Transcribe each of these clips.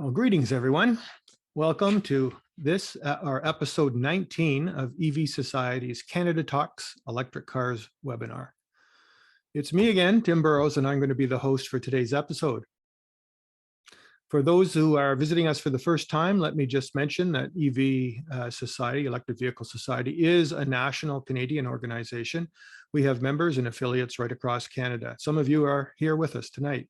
Well, greetings, everyone. Welcome to this, our episode 19 of EV Society's Canada Talks Electric Cars webinar. It's me again, Tim Burrows, and I'm going to be the host for today's episode. For those who are visiting us for the first time, let me just mention that EV Society, Electric Vehicle Society, is a national Canadian organization. We have members and affiliates right across Canada. Some of you are here with us tonight.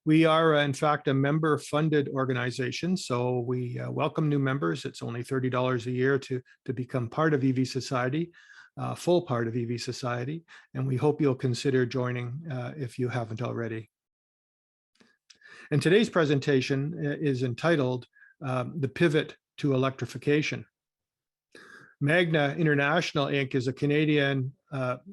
We are, in fact, a member-funded organization, so we welcome new members. It's only $30 a year to become part of EV Society, full part of EV Society, and we hope you'll consider joining if you haven't already. And today's presentation is entitled The Pivot to Electrification. Magna International Inc. is a Canadian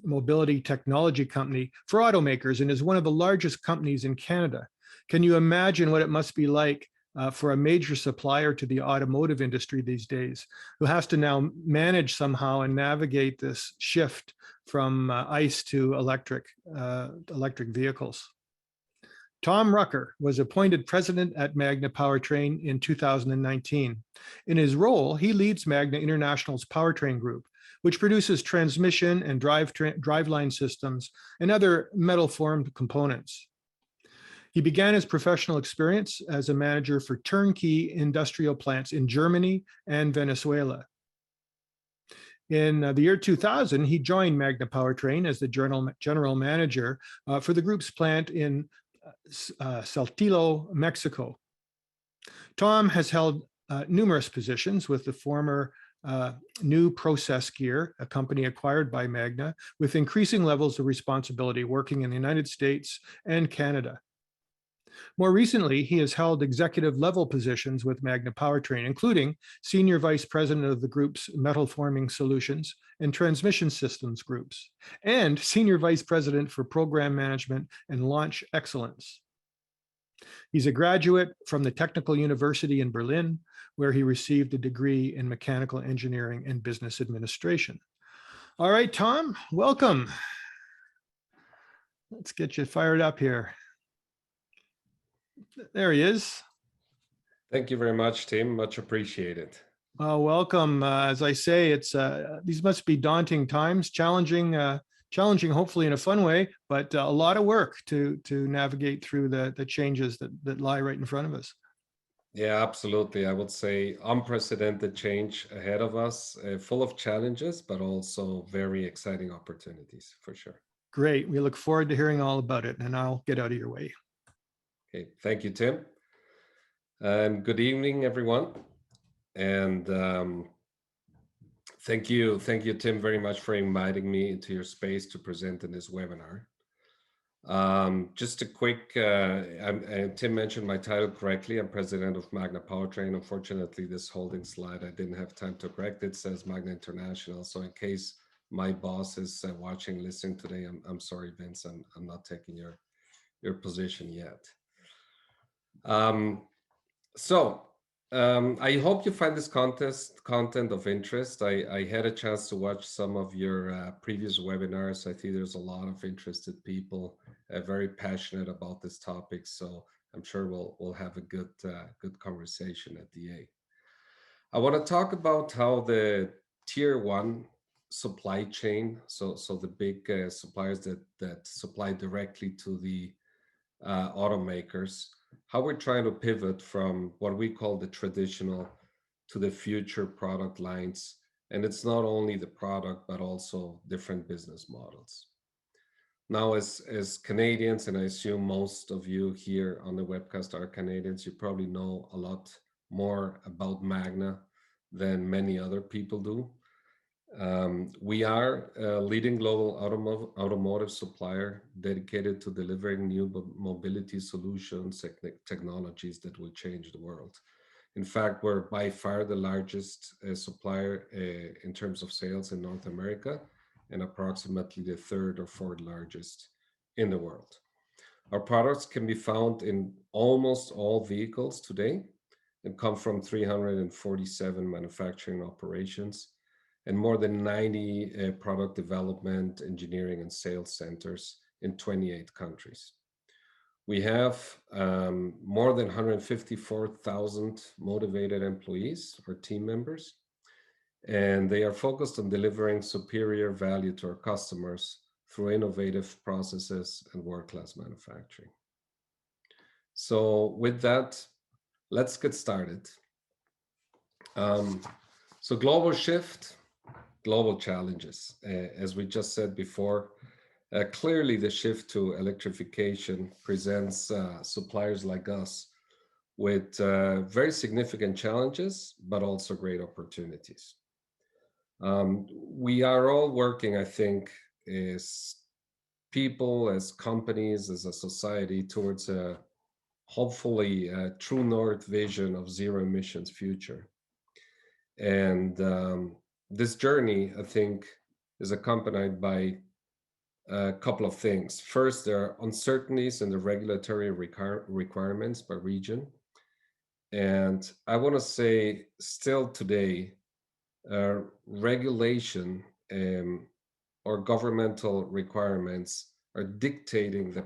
mobility technology company for automakers and is one of the largest companies in Canada. Can you imagine what it must be like for a major supplier to the automotive industry these days, who has to now manage somehow and navigate this shift from ICE to electric vehicles? Tom Rucker was appointed president at Magna Powertrain in 2019. In his role, he leads Magna International's Powertrain Group, which produces transmission and driveline systems and other metal-formed components. He began his professional experience as a manager for turnkey industrial plants in Germany and Venezuela. In the year 2000, he joined Magna Powertrain as the general manager for the group's plant in Saltillo, Mexico. Tom has held numerous positions with the former New Process Gear, a company acquired by Magna, with increasing levels of responsibility working in the United States and Canada. More recently, he has held executive level positions with Magna Powertrain, including Senior Vice President of the group's Metal Forming Solutions and Transmission Systems groups, and Senior Vice President for Program Management and Launch Excellence. He's a graduate from the Technical University in Berlin, where he received a degree in Mechanical Engineering and Business Administration. All right, Tom, welcome. Let's get you fired up here. There he is. Thank you very much, Tim. Much appreciated. Welcome. As I say, it's these must be daunting times, challenging, hopefully in a fun way, but a lot of work to navigate through the changes that lie right in front of us. Yeah, absolutely. I would say unprecedented change ahead of us, full of challenges, but also very exciting opportunities for sure. Great. We look forward to hearing all about it, and I'll get out of your way. Okay, thank you, Tim. And good evening, everyone. And thank you, Tim, very much for inviting me into your space to present in this webinar. Just a quick, Tim mentioned my title correctly. I'm president of Magna Powertrain. Unfortunately, this holding slide, I didn't have time to correct it. It says Magna International. So in case my boss is watching, listening today, I'm sorry, Vince, I'm not taking your position yet. I hope you find this content of interest. I had a chance to watch some of your previous webinars. I think there's a lot of interested people, very passionate about this topic. So I'm sure we'll have a good conversation at the end. I want to talk about how the tier one supply chain, so the big suppliers that supply directly to the automakers, how we're trying to pivot from what we call the traditional to the future product lines. And it's not only the product, but also different business models. Now, as Canadians, and I assume most of you here on the webcast are Canadians, you probably know a lot more about Magna than many other people do. We are a leading global automotive supplier dedicated to delivering new mobility solutions, technologies that will change the world. In fact, we're by far the largest supplier in terms of sales in North America, and approximately the third or fourth largest in the world. Our products can be found in almost all vehicles today and come from 347 manufacturing operations and more than 90 product development, engineering, and sales centers in 28 countries. We have more than 154,000 motivated employees or team members, and they are focused on delivering superior value to our customers through innovative processes and world-class manufacturing. So with that, let's get started. So global shift, global challenges. As we just said before, clearly the shift to electrification presents suppliers like us with very significant challenges, but also great opportunities. We are all working, I think, as people, as companies, as a society towards a hopefully a true north vision of zero emissions future. And this journey, I think, is accompanied by a couple of things. First, there are uncertainties in the regulatory requirements by region. And I want to say, still today, regulation or governmental requirements are dictating the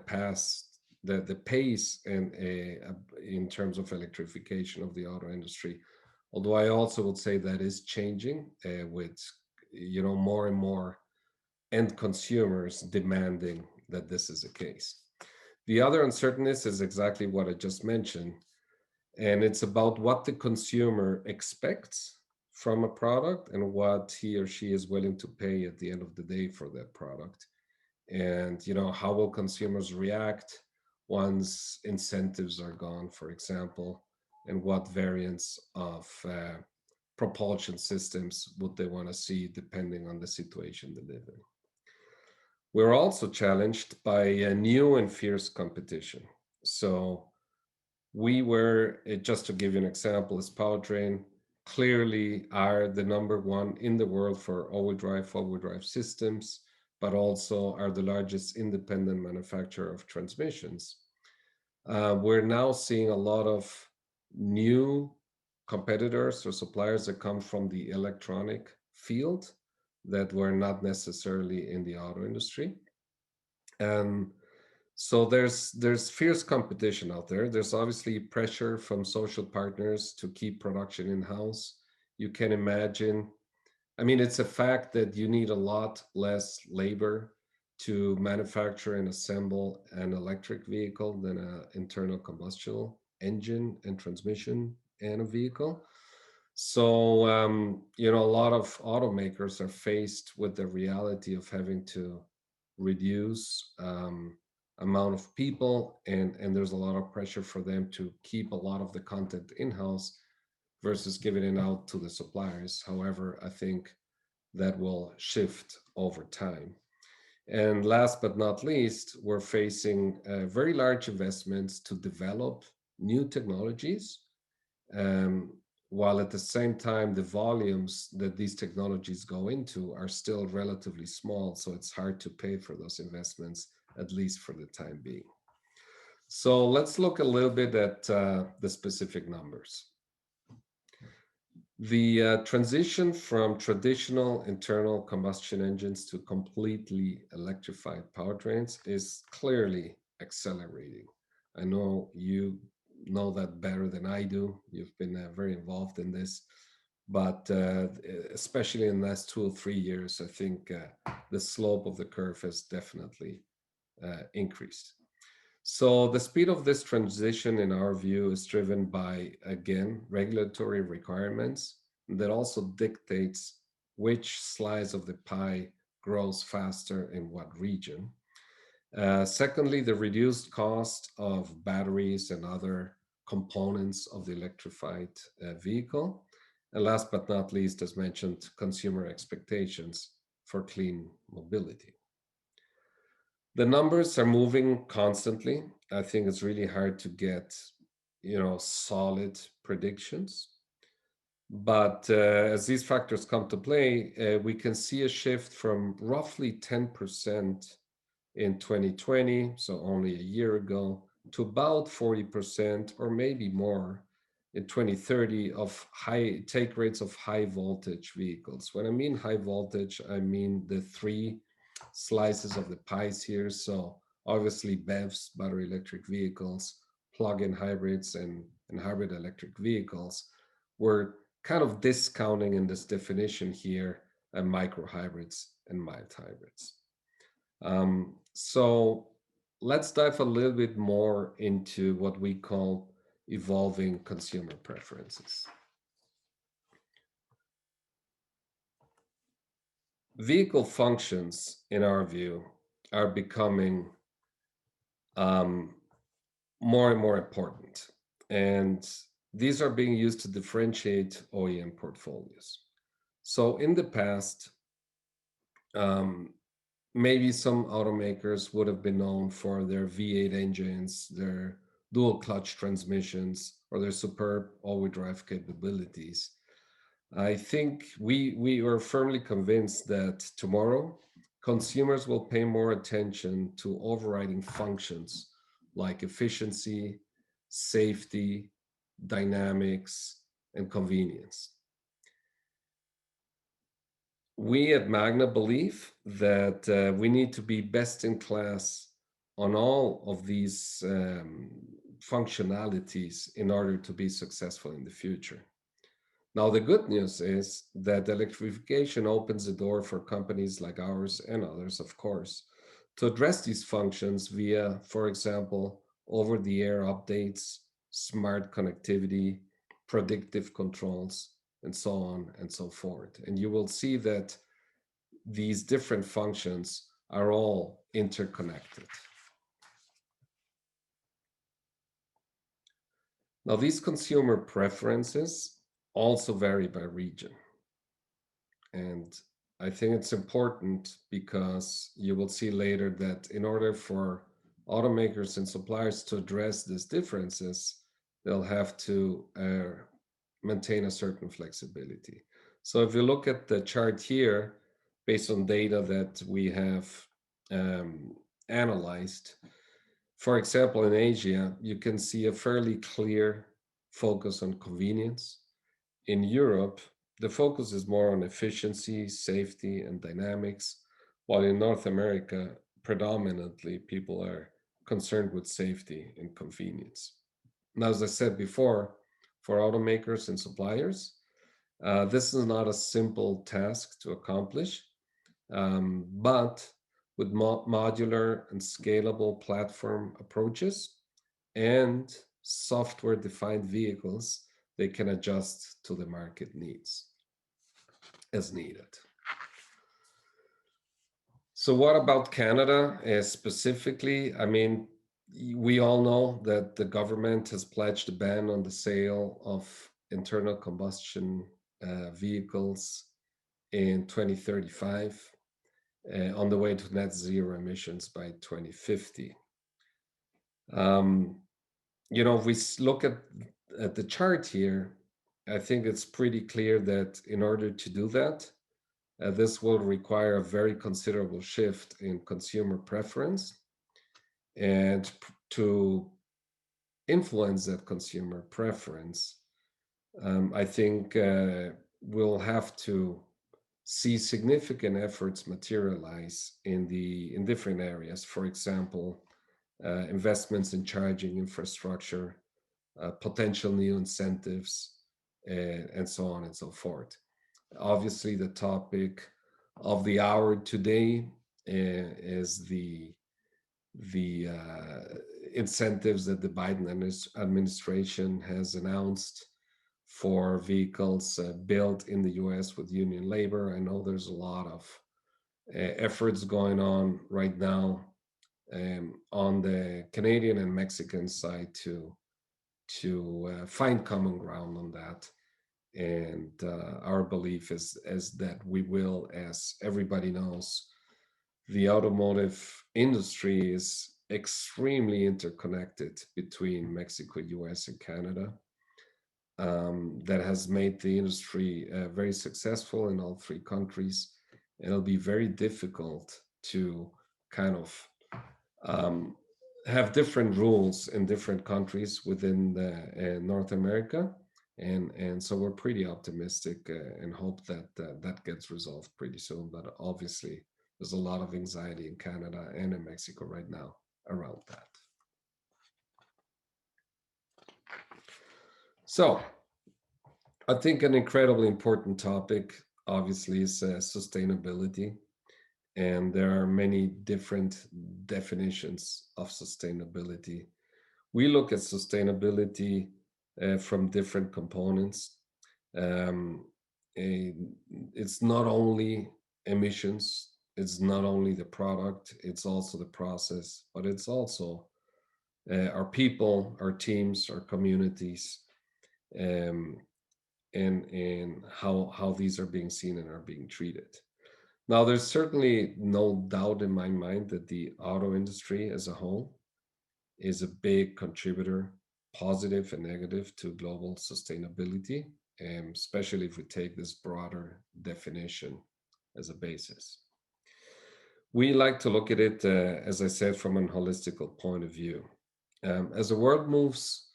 the pace and in terms of electrification of the auto industry. Although I also would say that is changing with more and more end consumers demanding that this is the case. The other uncertainty is exactly what I just mentioned, and it's about what the consumer expects from a product and what he or she is willing to pay at the end of the day for that product. And how will consumers react once incentives are gone, for example, and what variants of propulsion systems would they want to see depending on the situation they live in. We're also challenged by a new and fierce competition. So we were, just to give you an example, as Powertrain clearly are the #1 in the world for all-wheel drive, four-wheel drive systems, but also are the largest independent manufacturer of transmissions. We're now seeing a lot of new competitors or suppliers that come from the electronic field that were not necessarily in the auto industry. And so there's fierce competition out there. There's obviously pressure from social partners to keep production in-house. You can imagine, I mean, it's a fact that you need a lot less labor to manufacture and assemble an electric vehicle than an internal combustion engine and transmission and a vehicle. So, a lot of automakers are faced with the reality of having to reduce amount of people, and there's a lot of pressure for them to keep a lot of the content in-house versus giving it out to the suppliers. However, I think that will shift over time. And last but not least, we're facing very large investments to develop new technologies, um, while at the same time, the volumes that these technologies go into are still relatively small. So it's hard to pay for those investments, at least for the time being. So let's look a little bit at the specific numbers. The transition from traditional internal combustion engines to completely electrified powertrains is clearly accelerating. I know you know that better than I do. You've been very involved in this, but especially in the last 2 or 3 years, I think the slope of the curve has definitely increased. So the speed of this transition, in our view, is driven by, again, regulatory requirements that also dictates which slice of the pie grows faster in what region. Secondly, the reduced cost of batteries and other components of the electrified vehicle. And last but not least, as mentioned, consumer expectations for clean mobility. The numbers are moving constantly. I think it's really hard to get, solid predictions. But as these factors come to play, we can see a shift from roughly 10% in 2020, so only a year ago, to about 40% or maybe more in 2030 of high take rates of high voltage vehicles. When I mean high voltage, I mean the three slices of the pies here. So obviously BEVs, battery electric vehicles, plug-in hybrids, and hybrid electric vehicles. We're kind of discounting in this definition here micro hybrids and mild hybrids. So let's dive a little bit more into what we call evolving consumer preferences. Vehicle functions, in our view, are becoming more and more important. And these are being used to differentiate OEM portfolios. So in the past, maybe some automakers would have been known for their V8 engines, their dual clutch transmissions, or their superb all-wheel drive capabilities. I think we are firmly convinced that tomorrow consumers will pay more attention to overriding functions like efficiency, safety, dynamics, and convenience. We at Magna believe that we need to be best in class on all of these functionalities in order to be successful in the future. Now, the good news is that electrification opens the door for companies like ours and others, of course, to address these functions via, for example, over-the-air updates, smart connectivity, predictive controls, and so on and so forth. And you will see that these different functions are all interconnected. Now, these consumer preferences also vary by region. And I think it's important because you will see later that in order for automakers and suppliers to address these differences, they'll have to maintain a certain flexibility. So if you look at the chart here, based on data that we have analyzed, for example, in Asia, you can see a fairly clear focus on convenience. In Europe, the focus is more on efficiency, safety, and dynamics, while in North America, predominantly people are concerned with safety and convenience. Now, as I said before, for automakers and suppliers, this is not a simple task to accomplish, but with modular and scalable platform approaches and software-defined vehicles, they can adjust to the market needs as needed. So what about Canada specifically? I mean, we all know that the government has pledged a ban on the sale of internal combustion vehicles in 2035, on the way to net zero emissions by 2050. You know, if we look at the chart here, I think it's pretty clear that in order to do that, this will require a very considerable shift in consumer preference. And to influence that consumer preference, I think we'll have to see significant efforts materialize in different areas. For example, investments in charging infrastructure, potential new incentives, and so on and so forth. Obviously, the topic of the hour today is the incentives that the Biden administration has announced for vehicles built in the US with union labor. I know there's a lot of efforts going on right now on the Canadian and Mexican side to find common ground on that. And our belief is that we will, as everybody knows, the automotive industry is extremely interconnected between Mexico, US, and Canada. That has made the industry very successful in all three countries. And it'll be very difficult to kind of have different rules in different countries within North America. And so we're pretty optimistic and hope that that gets resolved pretty soon. But obviously, there's a lot of anxiety in Canada and in Mexico right now around that. So I think an incredibly important topic, obviously, is sustainability. And there are many different definitions of sustainability. We look at sustainability from different components. Um, a- it's not only emissions, it's not only the product, it's also the process, but it's also our people, our teams, our communities, um, and how these are being seen and are being treated. Now, there's certainly no doubt in my mind that the auto industry as a whole is a big contributor, positive and negative, to global sustainability, especially if we take this broader definition as a basis. We like to look at it, as I said, from an holistical point of view. As the world moves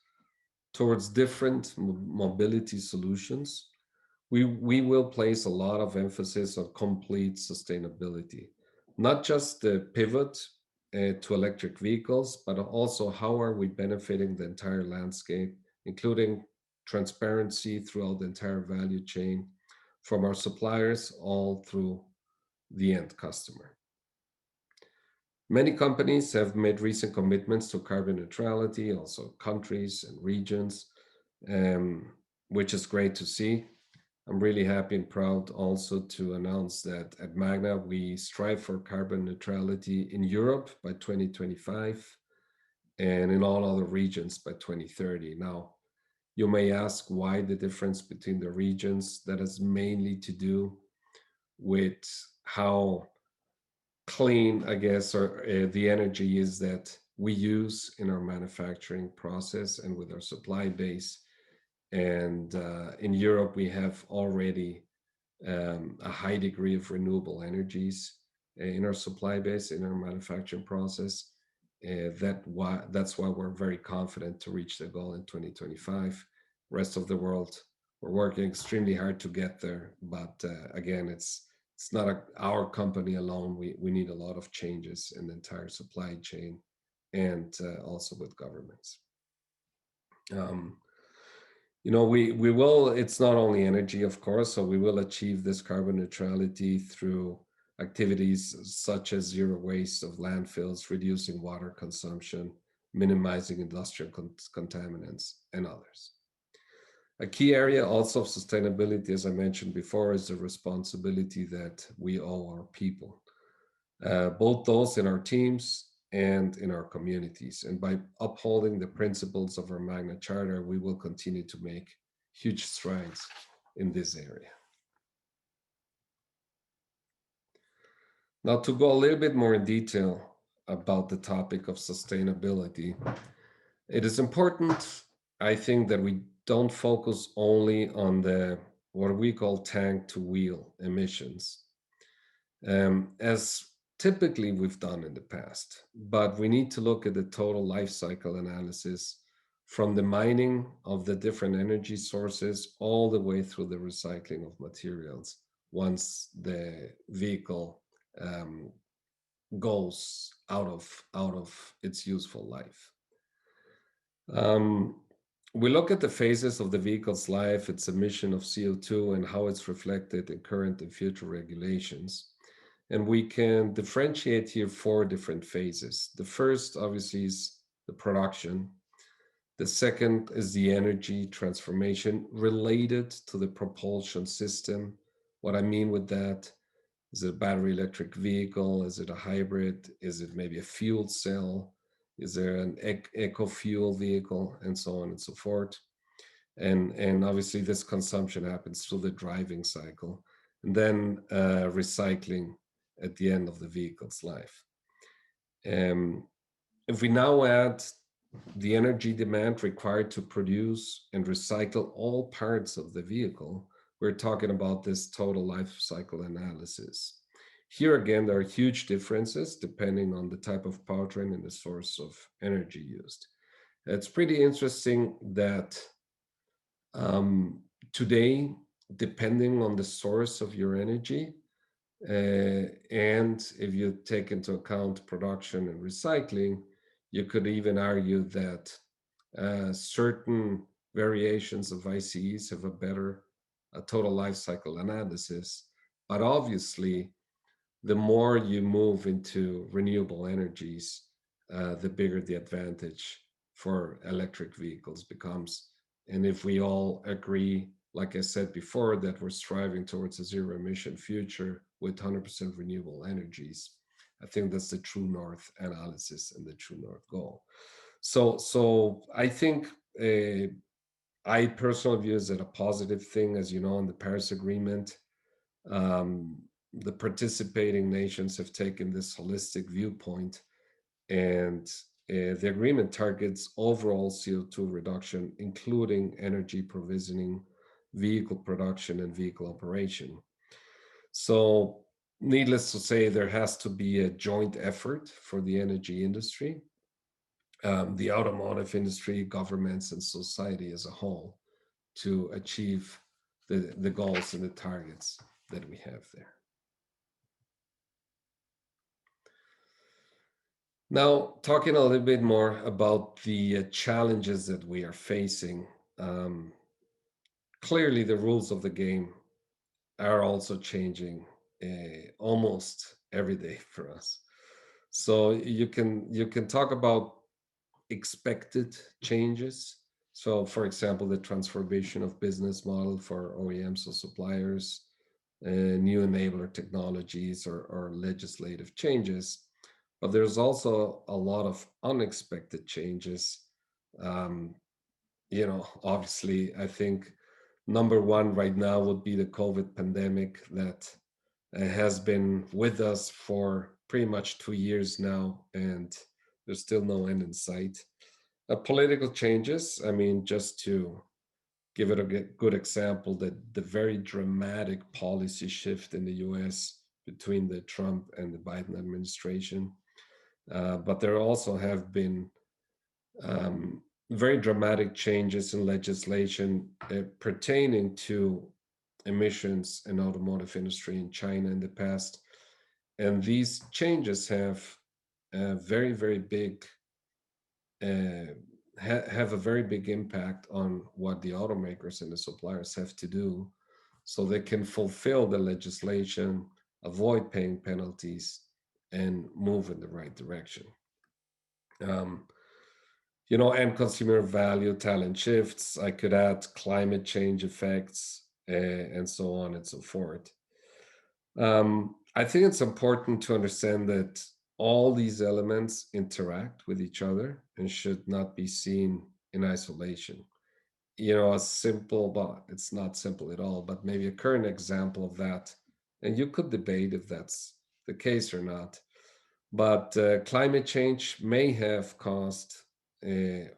towards different mobility solutions, we will place a lot of emphasis on complete sustainability, not just the pivot to electric vehicles, but also how are we benefiting the entire landscape, including transparency throughout the entire value chain, from our suppliers all through the end customer. Many companies have made recent commitments to carbon neutrality, also countries and regions, um, which is great to see. I'm really happy and proud also to announce that at Magna, we strive for carbon neutrality in Europe by 2025 and in all other regions by 2030. Now, you may ask why the difference between the regions. That has mainly to do with how clean, I guess, or the energy is that we use in our manufacturing process and with our supply base. And in Europe, we have already a high degree of renewable energies in our supply base, in our manufacturing process. That's why we're very confident to reach the goal in 2025. Rest of the world, we're working extremely hard to get there, but again, it's not our company alone. We need a lot of changes in the entire supply chain and also with governments. Um, we will, it's not only energy, of course, so we will achieve this carbon neutrality through activities such as zero waste of landfills, reducing water consumption, minimizing industrial contaminants, and others. A key area also of sustainability, as I mentioned before, is the responsibility that we owe our people, both those in our teams and in our communities. And by upholding the principles of our Magna Charter, we will continue to make huge strides in this area. Now, to go a little bit more in detail about the topic of sustainability, it is important, I think, that we don't focus only on the what we call tank to wheel emissions, as typically we've done in the past, but we need to look at the total life cycle analysis from the mining of the different energy sources all the way through the recycling of materials once the vehicle goes out of its useful life. We look at the phases of the vehicle's life, its emission of CO2, and how it's reflected in current and future regulations. And we can differentiate here 4 different phases. The first, obviously, is the production. The second is the energy transformation related to the propulsion system. What I mean with that, is it a battery electric vehicle? Is it a hybrid? Is it maybe a fuel cell? Is there an eco-fuel vehicle? And so on and so forth. And obviously this consumption happens through the driving cycle. And then recycling at the end of the vehicle's life. If we now add the energy demand required to produce and recycle all parts of the vehicle, we're talking about this total life cycle analysis. Here again, there are huge differences depending on the type of powertrain and the source of energy used. It's pretty interesting that today, depending on the source of your energy, and if you take into account production and recycling, You could even argue that certain variations of ICEs have a better total life cycle analysis. But obviously, the more you move into renewable energies, the bigger the advantage for electric vehicles becomes. And if we all agree, like I said before, that we're striving towards a zero emission future with 100% renewable energies, I think that's the true north analysis and the true north goal. So I think I personally view it as a positive thing, as you know, in the Paris Agreement. Um, the participating nations have taken this holistic viewpoint, and the agreement targets overall CO2 reduction, including energy provisioning, vehicle production, and vehicle operation. So, needless to say, there has to be a joint effort for the energy industry, the automotive industry, governments, and society as a whole to achieve the goals and the targets that we have there. Now, talking a little bit more about the challenges that we are facing, um, clearly the rules of the game are also changing almost every day for us. So you can talk about expected changes. So, for example, the transformation of business model for OEMs or suppliers, new enabler technologies, or legislative changes. But there's also a lot of unexpected changes. Um, Obviously, I think number one right now would be the COVID pandemic that has been with us for pretty much 2 years now, and there's still no end in sight. Political changes, I mean, just to give it a good example, that the very dramatic policy shift in the US between the Trump and the Biden administration. But there also have been um, very dramatic changes in legislation pertaining to emissions in automotive industry in China in the past. And these changes have a very, very big uh, have a very big impact on what the automakers and the suppliers have to do so they can fulfill the legislation, avoid paying penalties, and move in the right direction. Um, and consumer value, talent shifts. I could add climate change effects, and so on and so forth. I think it's important to understand that all these elements interact with each other and should not be seen in isolation. A simple, but it's not simple at all, but maybe a current example of that, and you could debate if that's the case or not, but climate change may have caused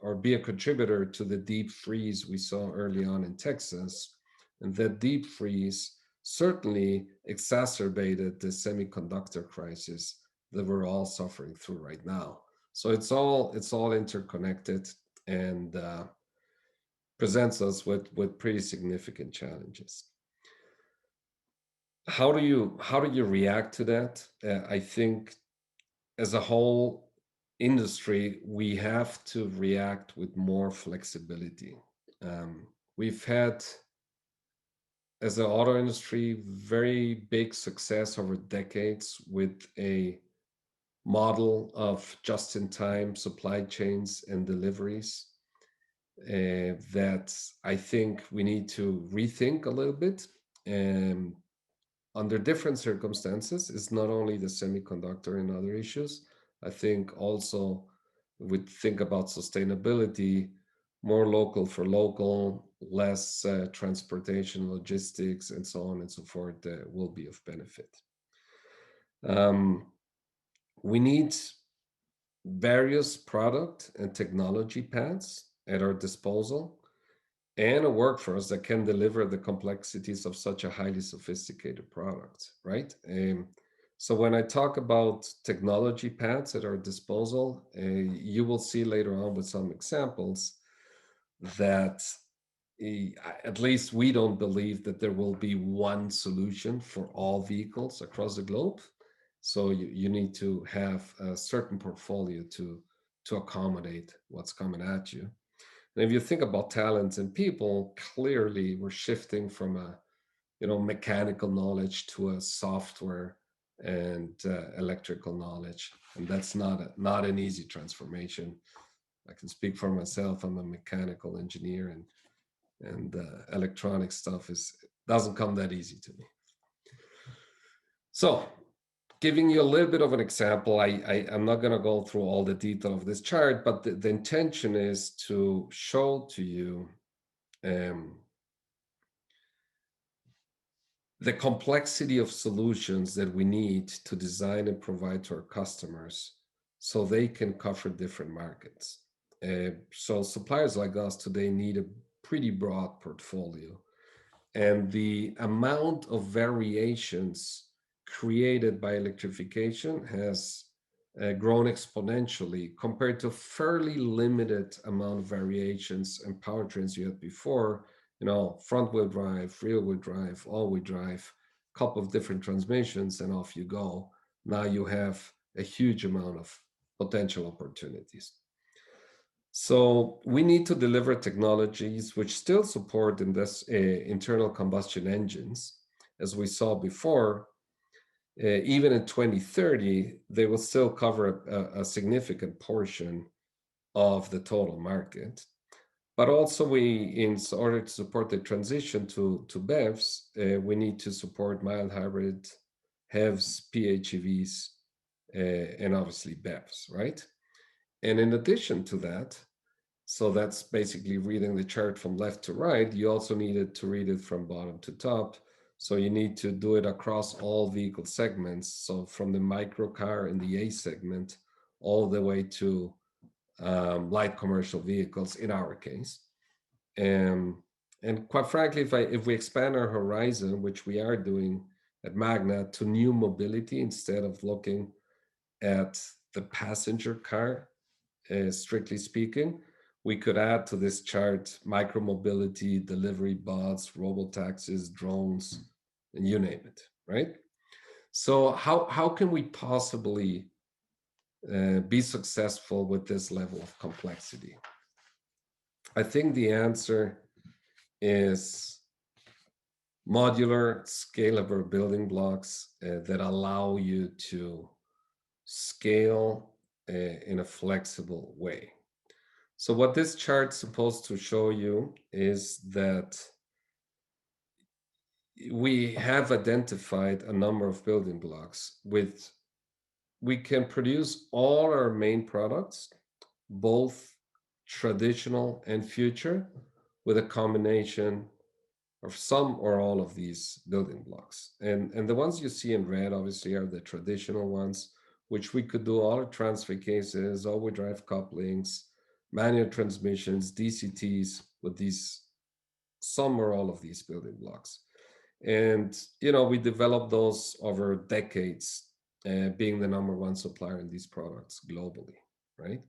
or be a contributor to the deep freeze we saw early on in Texas. And that deep freeze certainly exacerbated the semiconductor crisis that we're all suffering through right now. So it's all interconnected, and presents us with pretty significant challenges. How do you react to that? I think as a whole industry, we have to react with more flexibility. We've had, as an auto industry, very big success over decades with a model of just-in-time supply chains and deliveries that I think we need to rethink a little bit. Um, Under different circumstances, it's not only the semiconductor and other issues. I think also we think about sustainability, more local for local, less transportation, logistics, and so on and so forth will be of benefit. Um, we need various product and technology paths at our disposal and a workforce that can deliver the complexities of such a highly sophisticated product, right? So when I talk about technology paths at our disposal, you will see later on with some examples that at least we don't believe that there will be one solution for all vehicles across the globe. So you need to have a certain portfolio to to accommodate what's coming at you. And if you think about talents and people, clearly we're shifting from a mechanical knowledge to a software and electrical knowledge, and that's not an easy transformation. I can speak for myself. I'm a mechanical engineer, and electronic stuff doesn't come that easy to me. So, giving you a little bit of an example, I'm not going to go through all the detail of this chart, but the intention is to show to you the complexity of solutions that we need to design and provide to our customers so they can cover different markets. So suppliers like us today need a pretty broad portfolio, and the amount of variations created by electrification has grown exponentially compared to fairly limited amount of variations and powertrains you had before. Front wheel drive, rear wheel drive, all wheel drive, couple of different transmissions, and off you go. Now you have a huge amount of potential opportunities. So we need to deliver technologies which still support in this internal combustion engines. As we saw before, even in 2030, they will still cover a significant portion of the total market. But also in order to support the transition to BEVs, we need to support mild hybrid, HEVs, PHEVs, and obviously BEVs, right? And in addition to that, so that's basically reading the chart from left to right. You also needed to read it from bottom to top. So you need to do it across all vehicle segments. So from the micro car in the A segment, all the way to light commercial vehicles in our case. And quite frankly, if we expand our horizon, which we are doing at Magna, to new mobility instead of looking at the passenger car, strictly speaking, we could add to this chart micromobility, delivery bots, robo-taxis, drones, and you name it, right? So how can we possibly be successful with this level of complexity? I think the answer is modular, scalable building blocks that allow you to scale in a flexible way. So what this chart's supposed to show you is that we have identified a number of building blocks we can produce all our main products, both traditional and future, with a combination of some or all of these building blocks. And the ones you see in red obviously are the traditional ones, which we could do all our transfer cases, all-wheel drive couplings, manual transmissions, DCTs with these, some or all of these building blocks. And, we developed those over decades, being the number one supplier in these products globally, right?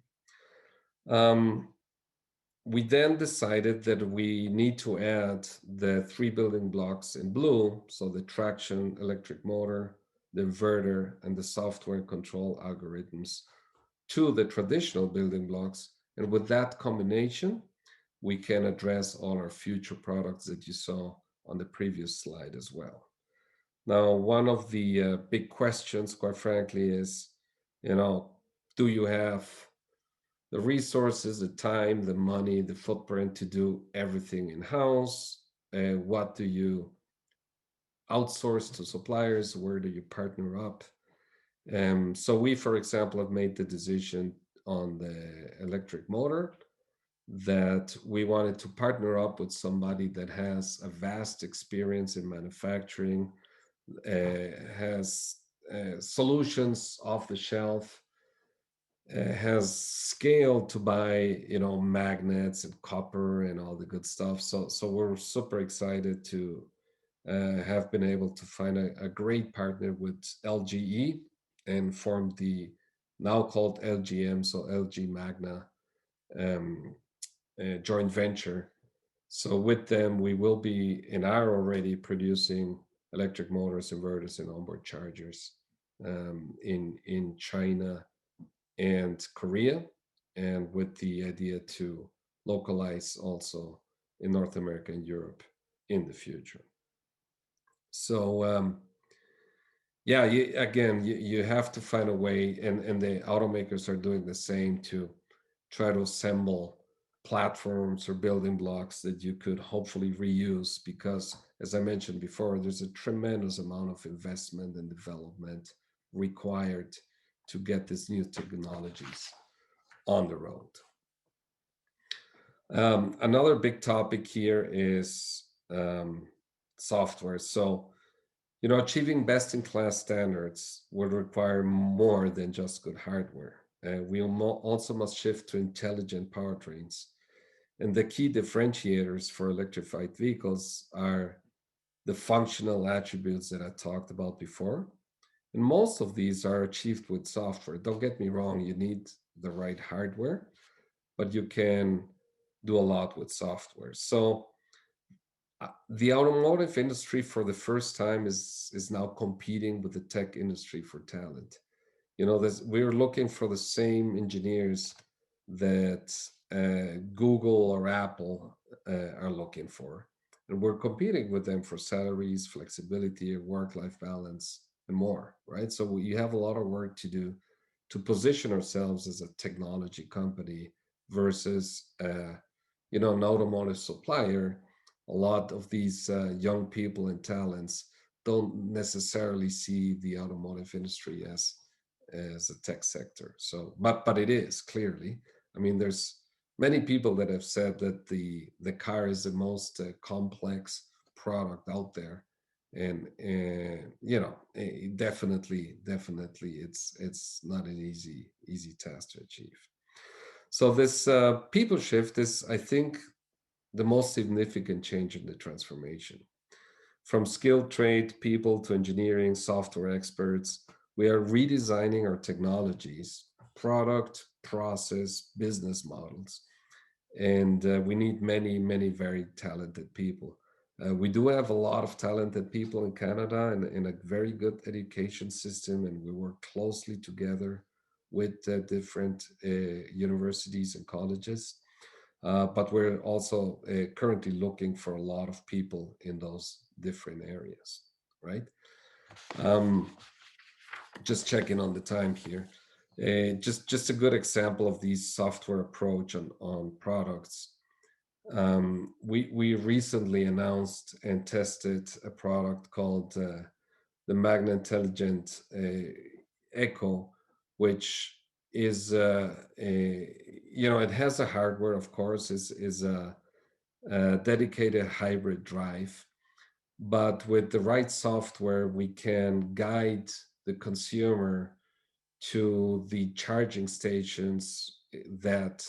We then decided that we need to add the 3 building blocks in blue, so the traction, electric motor, the inverter, and the software control algorithms, to the traditional building blocks. And with that combination, we can address all our future products that you saw on the previous slide as well. Now, one of the big questions, quite frankly, is, do you have the resources, the time, the money, the footprint to do everything in-house? What do you outsource to suppliers? Where do you partner up? So we, for example, have made the decision on the electric motor that we wanted to partner up with somebody that has a vast experience in manufacturing, has solutions off the shelf, has scale to buy, magnets and copper and all the good stuff. So we're super excited to have been able to find a great partner with LGE and form the now called LGM, so LG Magna joint venture. So with them, we will be and are already producing electric motors, inverters, and onboard chargers in China and Korea. and with the idea to localize also in North America and Europe in the future. So yeah, you have to find a way, and the automakers are doing the same to try to assemble platforms or building blocks that you could hopefully reuse, because as I mentioned before, there's a tremendous amount of investment and development required to get these new technologies on the road. Another big topic here is software. So, achieving best-in-class standards would require more than just good hardware. We also must shift to intelligent powertrains. And the key differentiators for electrified vehicles are the functional attributes that I talked about before. And most of these are achieved with software. Don't get me wrong, you need the right hardware, but you can do a lot with software. So the automotive industry for the first time is now competing with the tech industry for talent. We're looking for the same engineers that Google or Apple are looking for, and we're competing with them for salaries, flexibility, work-life balance, and more. Right? So we have a lot of work to do to position ourselves as a technology company versus an automotive supplier. A lot of these young people and talents don't necessarily see the automotive industry as a tech sector. So, but it is clearly. I mean, there's many people that have said that the car is the most complex product out there, and definitely, it's not an easy task to achieve. So this people shift is, I think, the most significant change in the transformation. From skilled trade people to engineering, software experts, we are redesigning our technologies, product, process, business models. And we need many very talented people. We do have a lot of talented people in Canada, and a very good education system, and we work closely together with different universities and colleges. But we're also currently looking for a lot of people in those different areas, right? Um, just checking on the time here. Just a good example of these software approach on products. We recently announced and tested a product called the Magna Intelligent Echo, which is it has a hardware, of course, is a dedicated hybrid drive, but with the right software, we can guide the consumer to the charging stations that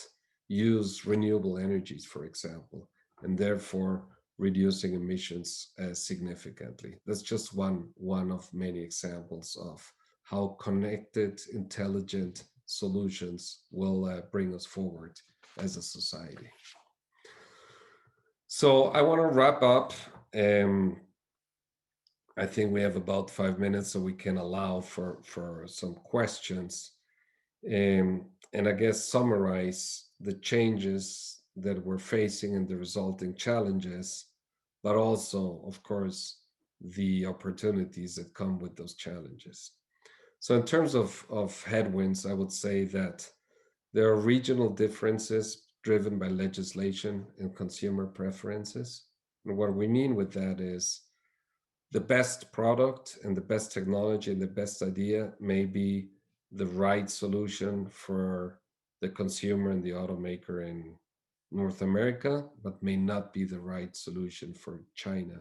use renewable energies, for example, and therefore reducing emissions significantly. That's just one of many examples of how connected, intelligent solutions will bring us forward as a society. So I want to wrap up. I think we have about 5 minutes, so we can allow for some questions, and I guess summarize the changes that we're facing and the resulting challenges, but also, of course, the opportunities that come with those challenges. So in terms of headwinds, I would say that there are regional differences driven by legislation and consumer preferences. And what we mean with that is the best product and the best technology and the best idea may be the right solution for the consumer and the automaker in North America, but may not be the right solution for China,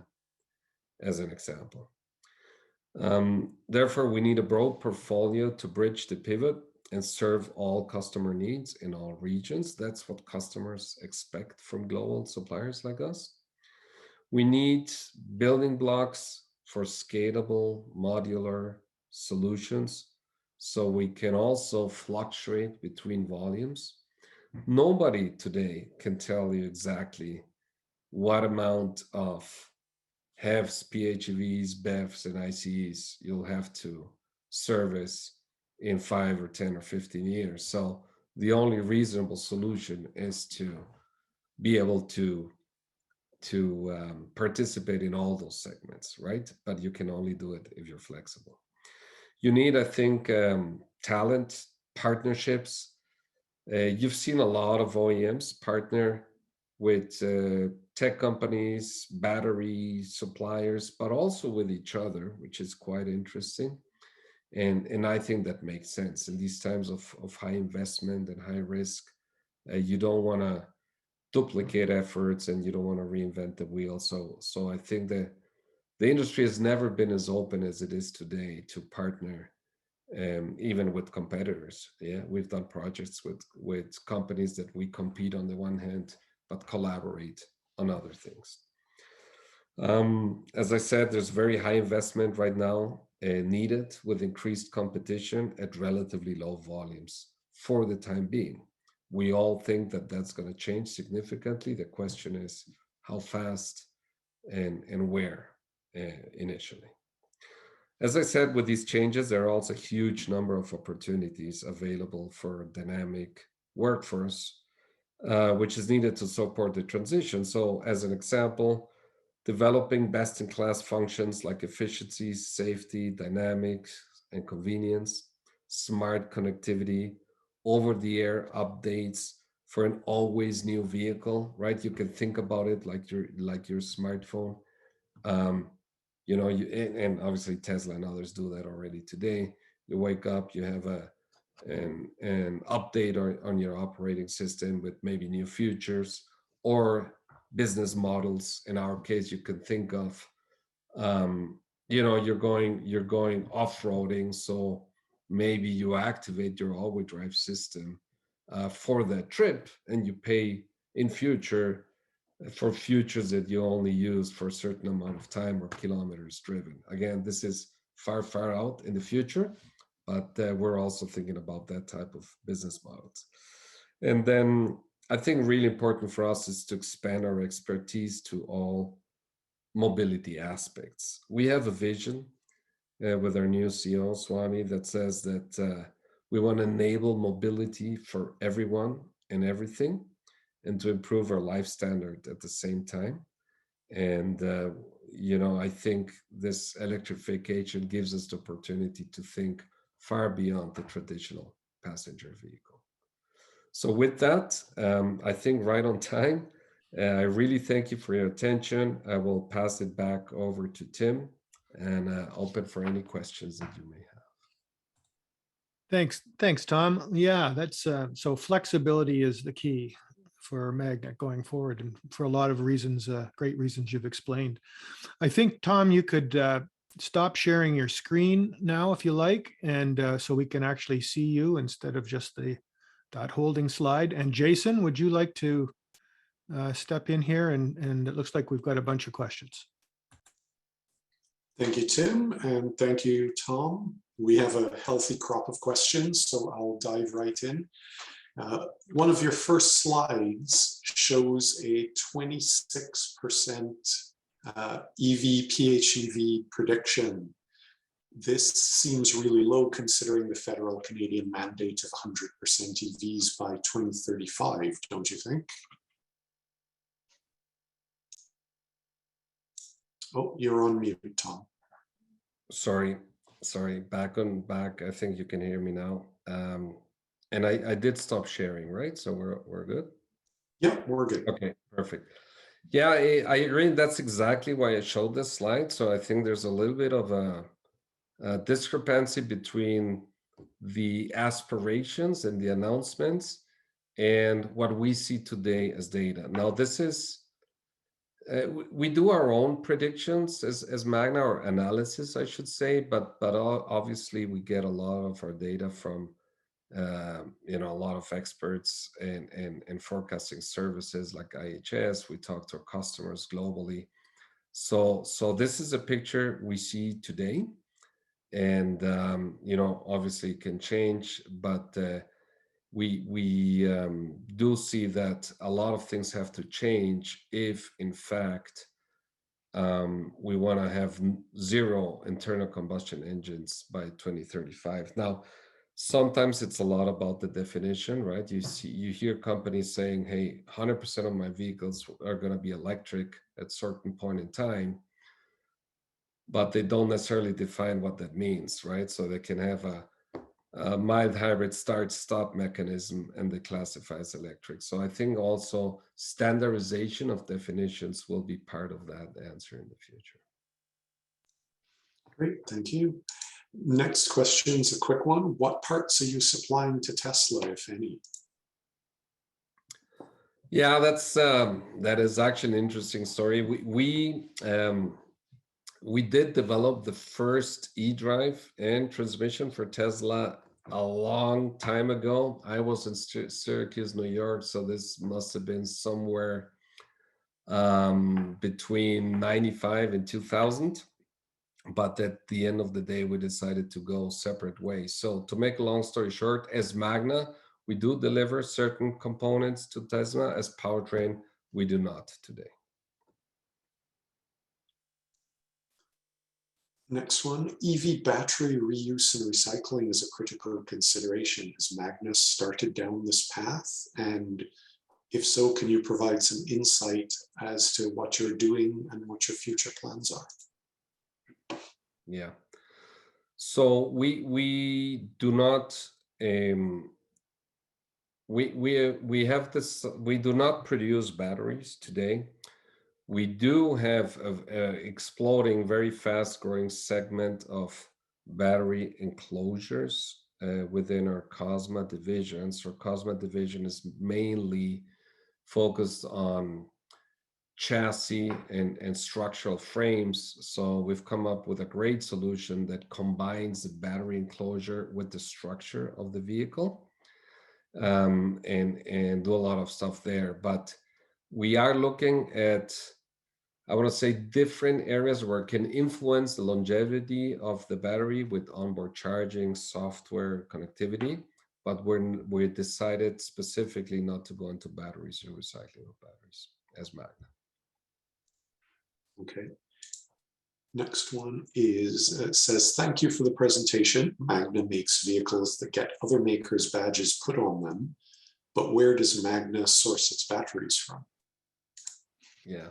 as an example. Therefore, we need a broad portfolio to bridge the pivot and serve all customer needs in all regions. That's what customers expect from global suppliers like us. We need building blocks for scalable, modular solutions so we can also fluctuate between volumes. Nobody today can tell you exactly what amount of HEVs, PHEVs, BEVs, and ICEs you'll have to service in 5 or 10 or 15 years. So the only reasonable solution is to be able to participate in all those segments, right? But you can only do it if you're flexible. You need, I think, talent, partnerships. You've seen a lot of OEMs partner with tech companies, battery suppliers, but also with each other, which is quite interesting. And I think that makes sense in these times of high investment and high risk. You don't want to duplicate efforts, and you don't want to reinvent the wheel. So I think that the industry has never been as open as it is today to partner, even with competitors. Yeah, we've done projects with companies that we compete on the one hand, but collaborate on other things. As I said, there's very high investment right now needed with increased competition at relatively low volumes for the time being. We all think that that's going to change significantly. The question is how fast and where initially. As I said, with these changes, there are also a huge number of opportunities available for dynamic workforce, which is needed to support the transition. So as an example, developing best-in-class functions like efficiency, safety, dynamics, and convenience, smart connectivity, over-the-air updates for an always new vehicle, right? You can think about it like your smartphone. Um, and obviously Tesla and others do that already today. You wake up, you have an update on your operating system with maybe new features or business models. In our case, you can think of, you're going off-roading, so maybe you activate your all-wheel drive system for that trip, and you pay in future for futures that you only use for a certain amount of time or kilometers driven. Again, this is far, far out in the future, but we're also thinking about that type of business models. And then I think really important for us is to expand our expertise to all mobility aspects. We have a vision with our new CEO, Swami, that says that we want to enable mobility for everyone and everything, and to improve our life standard at the same time. And, I think this electrification gives us the opportunity to think far beyond the traditional passenger vehicle. So with that, I think right on time. I really thank you for your attention. I will pass it back over to Tim and open for any questions that you may have. Thanks, Tom. Yeah, that's so flexibility is the key for Magna going forward, and for a lot of reasons, great reasons you've explained. I think, Tom, you could stop sharing your screen now if you like, and so we can actually see you instead of just the dot holding slide. And Jason, would you like to step in here? And it looks like we've got a bunch of questions. Thank you, Tim, and thank you, Tom. We have a healthy crop of questions, so I'll dive right in. One of your first slides shows a 26% EV PHEV prediction. This seems really low considering the federal Canadian mandate of 100% EVs by 2035, don't you think? Oh, you're on mute, Tom. Sorry, back. I think you can hear me now. And I did stop sharing, right? So we're good? Yeah, we're good. Okay, perfect. Yeah, I agree. That's exactly why I showed this slide. So I think there's a little bit of a discrepancy between the aspirations and the announcements and what we see today as data. Now, this is, we do our own predictions as Magna, or analysis, I should say, but obviously we get a lot of our data from a lot of experts and forecasting services like IHS. We talk to our customers globally. So this is a picture we see today, and obviously it can change, but we do see that a lot of things have to change if, in fact, we want to have zero internal combustion engines by 2035. Now, Sometimes it's a lot about the definition, right? You hear companies saying, hey, 100% of my vehicles are going to be electric at certain point in time, but they don't necessarily define what that means, right? So they can have a mild hybrid start-stop mechanism and they classify as electric. So I think also standardization of definitions will be part of that answer in the future. Great, thank you. Next question is a quick one. What parts are you supplying to Tesla, if any? Yeah, that is actually an interesting story. We did develop the first e-drive and transmission for Tesla a long time ago. I was in Syracuse, New York, so this must have been somewhere between 95 and 2000. But at the end of the day, we decided to go separate ways. So to make a long story short, as Magna, we do deliver certain components to Tesla. As Powertrain, we do not today. Next one, EV battery reuse and recycling is a critical consideration. Has Magna started down this path? And if so, can you provide some insight as to what you're doing and what your future plans are? Yeah. So we do not we have this. We do not produce batteries today. We do have a exploding, very fast-growing segment of battery enclosures within our Cosma division. So Cosma division is mainly focused on chassis and structural frames. So we've come up with a great solution that combines the battery enclosure with the structure of the vehicle, and do a lot of stuff there. But we are looking at, I want to say, different areas where it can influence the longevity of the battery with onboard charging, software, connectivity. But we decided specifically not to go into batteries or recycling of batteries as Magna. Okay. Next one is, it says, thank you for the presentation. Magna makes vehicles that get other makers' badges put on them, but where does Magna source its batteries from? Yeah.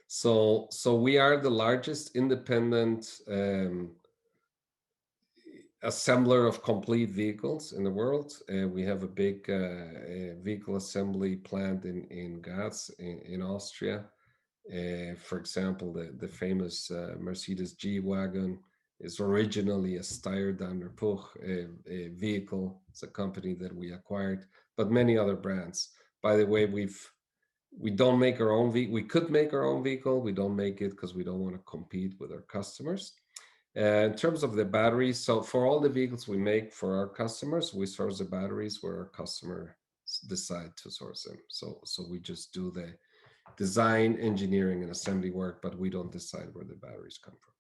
So we are the largest independent assembler of complete vehicles in the world. We have a big vehicle assembly plant in Graz in Austria. For example, the famous Mercedes G-Wagon is originally a Steyr-Daimler Puch vehicle. It's a company that we acquired, but many other brands. By the way, we don't make our own vehicle. We could make our own vehicle. We don't make it because we don't want to compete with our customers. In terms of the batteries, so for all the vehicles we make for our customers, we source the batteries where our customers decide to source them. So we just do the design, engineering, and assembly work, but we don't decide where the batteries come from.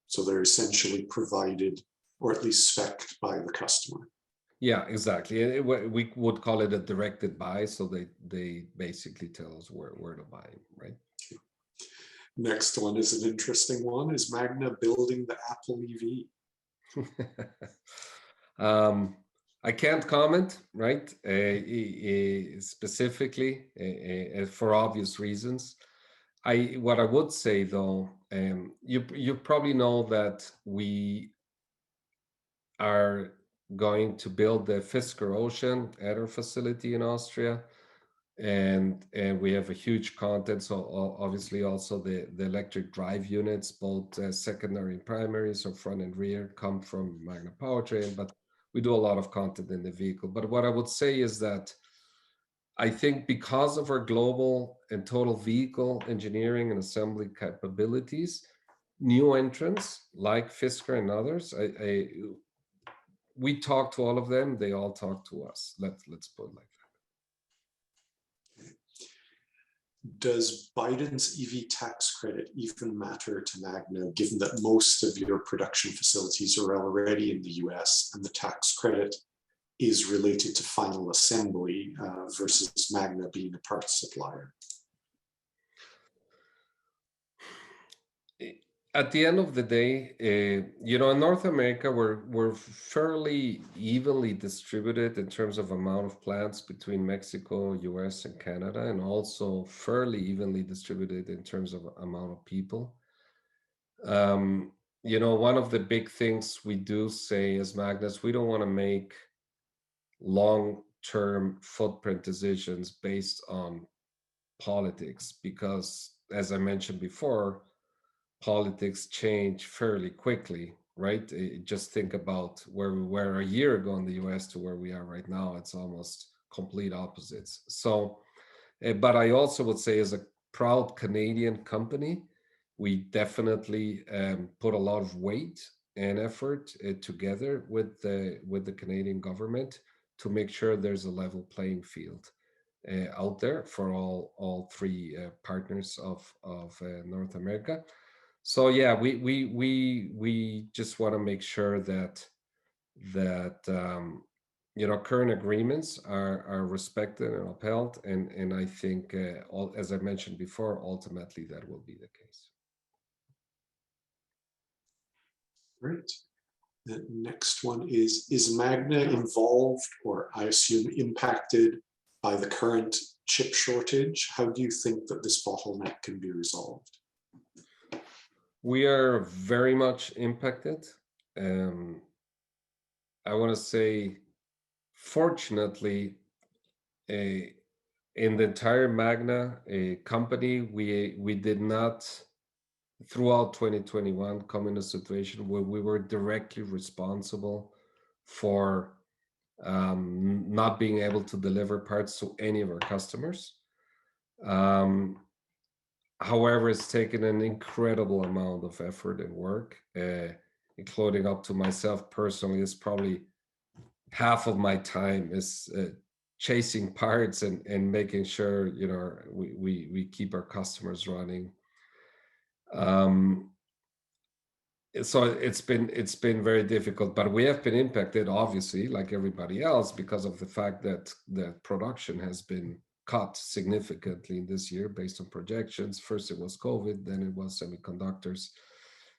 So they're essentially provided, or at least spec'd by the customer. Yeah, exactly. We would call it a directed buy. So they basically tell us where to buy them, right? Next one is an interesting one. Is Magna building the Apple EV? I can't comment, right? Specifically for obvious reasons. What I would say though, you probably know that we are going to build the Fisker Ocean at our facility in Austria, and we have a huge content. So obviously also the electric drive units, both secondary and primary, so front and rear, come from Magna Powertrain, but we do a lot of content in the vehicle. But what I would say is that I think because of our global and total vehicle engineering and assembly capabilities, new entrants like Fisker and others, we talk to all of them. They all talk to us. Let's put it like that. Does Biden's EV tax credit even matter to Magna, given that most of your production facilities are already in the US and the tax credit is related to final assembly versus Magna being a parts supplier? at the end of the day, you know, in North America, we're fairly evenly distributed in terms of amount of plants between Mexico, US, and Canada, and also fairly evenly distributed in terms of amount of people. You know, one of the big things we do say as Magnus, we don't want to make long-term footprint decisions based on politics, because as I mentioned before, politics change fairly quickly, right? Just think about where we were a year ago in the US to where we are right now. It's almost complete opposites. So, but I also would say, as a proud Canadian company, we definitely put a lot of weight and effort together with the Canadian government to make sure there's a level playing field out there for all three partners of North America. So yeah, we just want to make sure that you know, current agreements are respected and upheld, and I think as I mentioned before, ultimately that will be the case. Great. The next one is Magna involved, or I assume impacted, by the current chip shortage? How do you think that this bottleneck can be resolved? We are very much impacted. I want to say, fortunately, in the entire Magna company, we did not, throughout 2021, come in a situation where we were directly responsible for not being able to deliver parts to any of our customers. However, it's taken an incredible amount of effort and work, including up to myself personally. It's probably half of my time is chasing parts and making sure, you know, we keep our customers running. So it's been very difficult, but we have been impacted, obviously, like everybody else, because of the fact that the production has been cut significantly this year based on projections. First it was COVID, then it was semiconductors.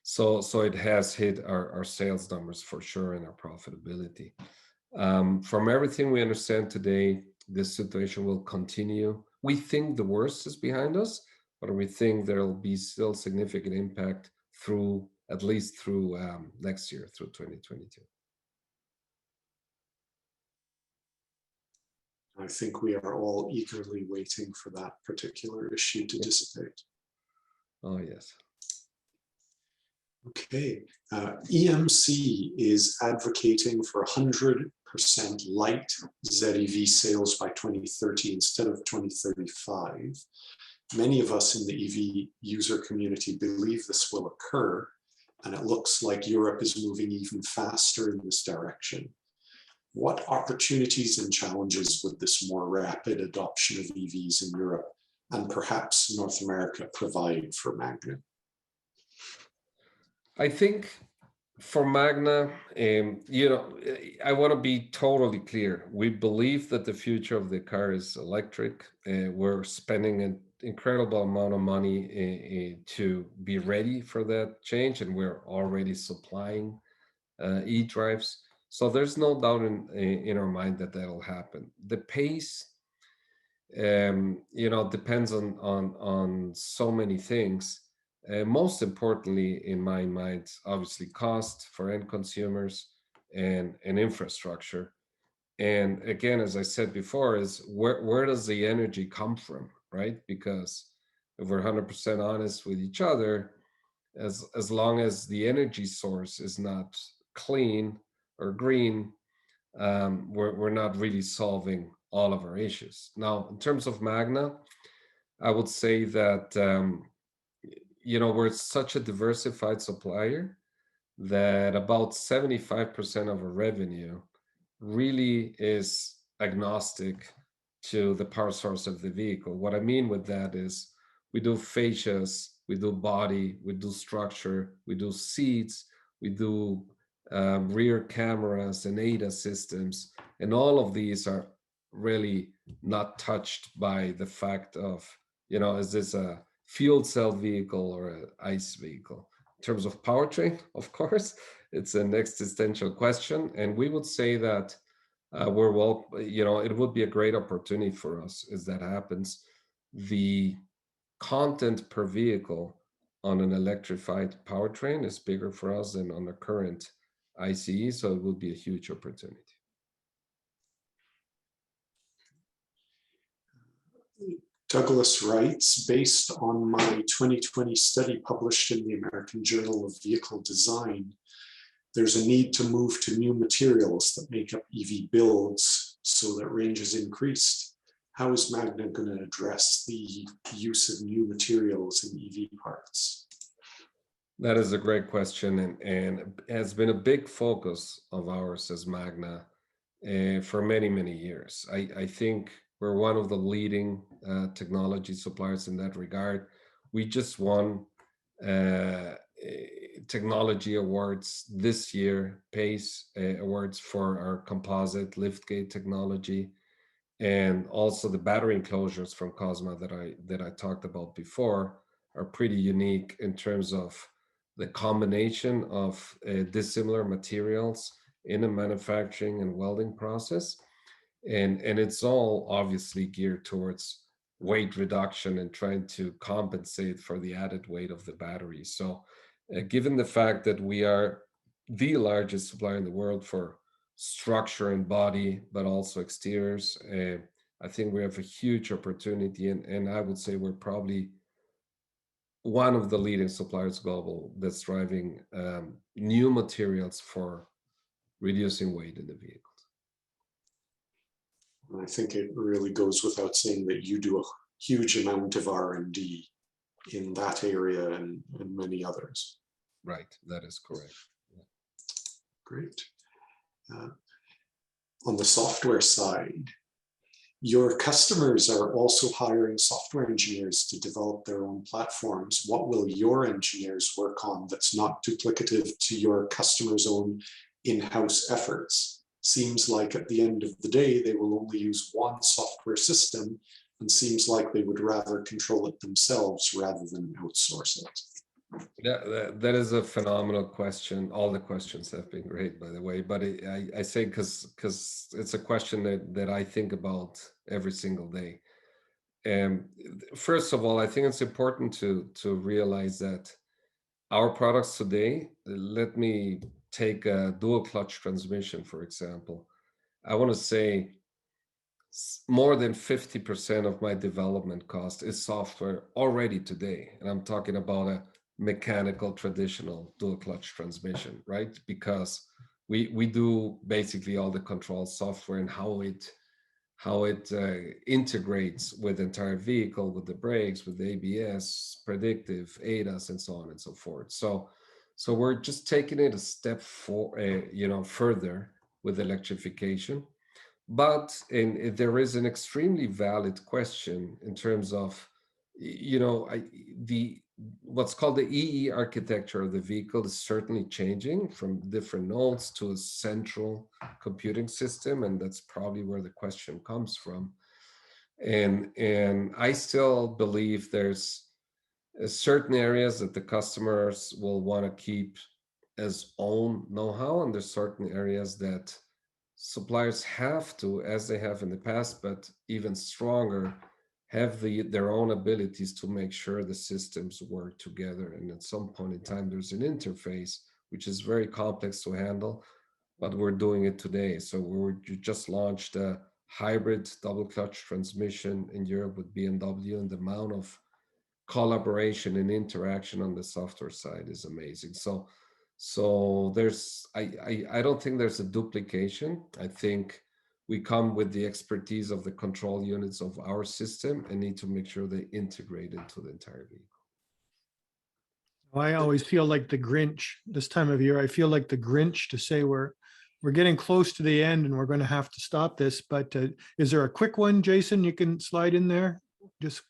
So it has hit our sales numbers for sure, and our profitability. From everything we understand today, this situation will continue. We think the worst is behind us, but we think there will be still significant impact through, at least through next year, through 2022. I think we are all eagerly waiting for that particular issue to dissipate. Oh, yes. Okay, EMC is advocating for 100% light ZEV sales by 2030 instead of 2035. Many of us in the EV user community believe this will occur, and it looks like Europe is moving even faster in this direction. What opportunities and challenges would this more rapid adoption of EVs in Europe and perhaps North America provide for Magna? I think for Magna, you know, I want to be totally clear. We believe that the future of the car is electric. We're spending an incredible amount of money to be ready for that change, and we're already supplying e-drives. So there's no doubt in our mind that that'll happen. The pace, you know, depends on so many things. Most importantly, in my mind, obviously cost for end consumers and infrastructure. And again, as I said before, is where does the energy come from, right? Because if we're 100% honest with each other, as long as the energy source is not clean or green, we're not really solving all of our issues. Now, in terms of Magna, I would say that you know, we're such a diversified supplier that about 75% of our revenue really is agnostic to the power source of the vehicle. What I mean with that is we do fascias, we do body, we do structure, we do seats, we do rear cameras and ADAS systems, and all of these are really not touched by the fact of, you know, is this a fuel cell vehicle or an ICE vehicle? In terms of powertrain, of course, it's an existential question. And we would say that it would be a great opportunity for us as that happens. The content per vehicle on an electrified powertrain is bigger for us than on the current ICE, so it would be a huge opportunity. Douglas writes, based on my 2020 study published in the American Journal of Vehicle Design, there's a need to move to new materials that make up EV builds so that range is increased. How is Magna going to address the use of new materials in EV parts? That is a great question, and has been a big focus of ours as Magna for many, many years. I think we're one of the leading technology suppliers in that regard. We just won technology awards this year, PACE awards for our composite liftgate technology, and also the battery enclosures from Cosma that I talked about before are pretty unique in terms of the combination of dissimilar materials in a manufacturing and welding process. And it's all obviously geared towards weight reduction and trying to compensate for the added weight of the battery. So given the fact that we are the largest supplier in the world for structure and body, but also exteriors, I think we have a huge opportunity. And I would say we're probably one of the leading suppliers global that's driving new materials for reducing weight in the vehicle. I think it really goes without saying that you do a huge amount of R&D in that area and many others. Right, that is correct. Yeah. Great. On the software side, your customers are also hiring software engineers to develop their own platforms. What will your engineers work on that's not duplicative to your customers' own in-house efforts? Seems like at the end of the day, they will only use one software system, and seems like they would rather control it themselves rather than outsource it. That is a phenomenal question. All the questions have been great, by the way, but I say because it's a question that I think about every single day. And first of all, I think it's important to realize that our products today, let me take a dual clutch transmission, for example. I want to say more than 50% of my development cost is software already today. And I'm talking about a mechanical traditional dual clutch transmission, right? Because we do basically all the control software and how it integrates with the entire vehicle, with the brakes, with the ABS, predictive, ADAS, and so on and so forth. So we're just taking it a step further with electrification. But there is an extremely valid question in terms of, what's called the EE architecture of the vehicle is certainly changing from different nodes to a central computing system, and that's probably where the question comes from. And I still believe there's certain areas that the customers will want to keep as own know-how, and there's certain areas that suppliers have to, as they have in the past, but even stronger, have their own abilities to make sure the systems work together. And at some point in time, there's an interface, which is very complex to handle, but we're doing it today. So we just launched a hybrid double clutch transmission in Europe with BMW, and the amount of collaboration and interaction on the software side is amazing. So there's, I don't think there's a duplication. I think we come with the expertise of the control units of our system and need to make sure they integrate into the entire vehicle. I always feel like the Grinch this time of year. I feel like the Grinch to say we're getting close to the end and we're going to have to stop this. But is there a quick one, Jason, you can slide in there? Just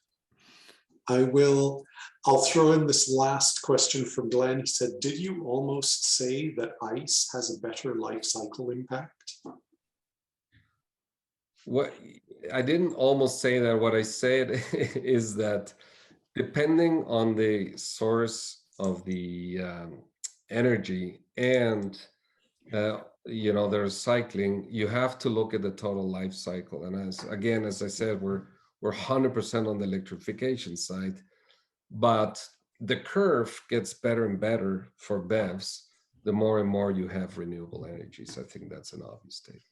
I'll throw in this last question from Glenn. He said, did you almost say that ICE has a better life cycle impact? What I didn't almost say that. What I said is that depending on the source energy and you know, the recycling, you have to look at the total life cycle. And as I said, we're 100% on the electrification side, but the curve gets better and better for BEVs the more and more you have renewable energies. I think that's an obvious statement.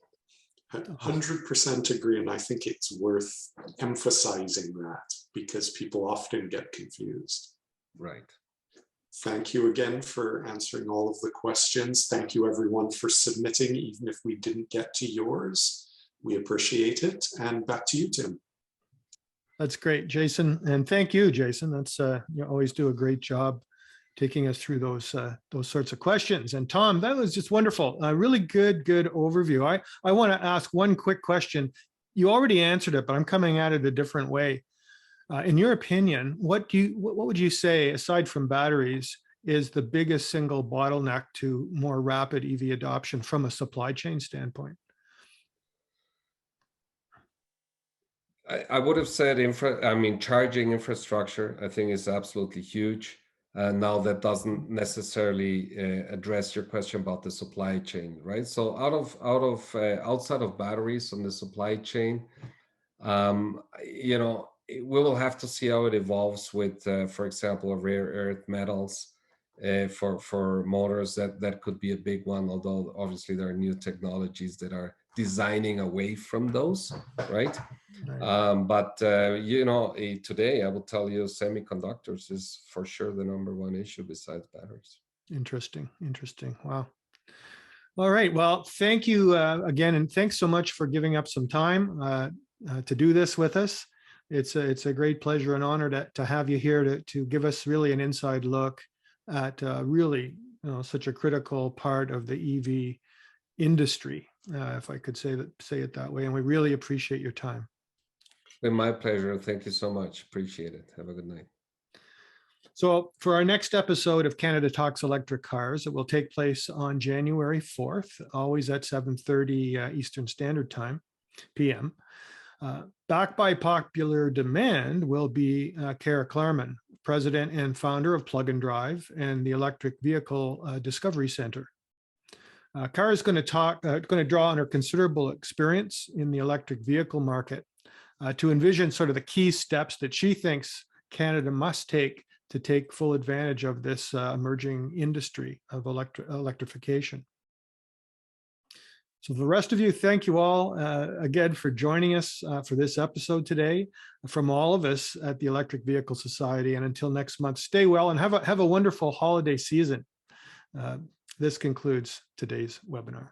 100% agree, and I think it's worth emphasizing that because people often get confused. Right. Thank you again for answering all of the questions. Thank you everyone for submitting, even if we didn't get to yours. We appreciate it. And back to you, Tim. That's great, Jason. And thank you, Jason. That's you always do a great job taking us through those sorts of questions. And Tom, that was just wonderful. A really good overview. I want to ask one quick question. You already answered it, but I'm coming at it a different way. In your opinion, what would you say, aside from batteries, is the biggest single bottleneck to more rapid EV adoption from a supply chain standpoint? I would have said charging infrastructure, I think, is absolutely huge. Now that doesn't necessarily address your question about the supply chain, right? So outside of batteries on the supply chain, you know, we will have to see how it evolves with, for example, rare earth metals for motors. That could be a big one, although obviously there are new technologies that are designing away from those, right? But you know, today I will tell you semiconductors is for sure the #1 issue besides batteries. Interesting. Wow. All right. Well, thank you again, and thanks so much for giving up some time to do this with us. It's a great pleasure and honor to have you here to give us really an inside look at really, you know, such a critical part of the EV industry, if I could say it that way. And we really appreciate your time. It's been my pleasure. Thank you so much. Appreciate it. Have a good night. So for our next episode of Canada Talks Electric Cars, it will take place on January 4th, always at 7:30 Eastern Standard Time, PM. Backed by popular demand will be Kara Klarman, president and founder of Plug and Drive and the Electric Vehicle Discovery Center. Kara is going to draw on her considerable experience in the electric vehicle market to envision sort of the key steps that she thinks Canada must take to take full advantage of this emerging industry of electrification. So for the rest of you, thank you all again for joining us for this episode today. From all of us at the Electric Vehicle Society, and until next month, stay well and have a wonderful holiday season. This concludes today's webinar.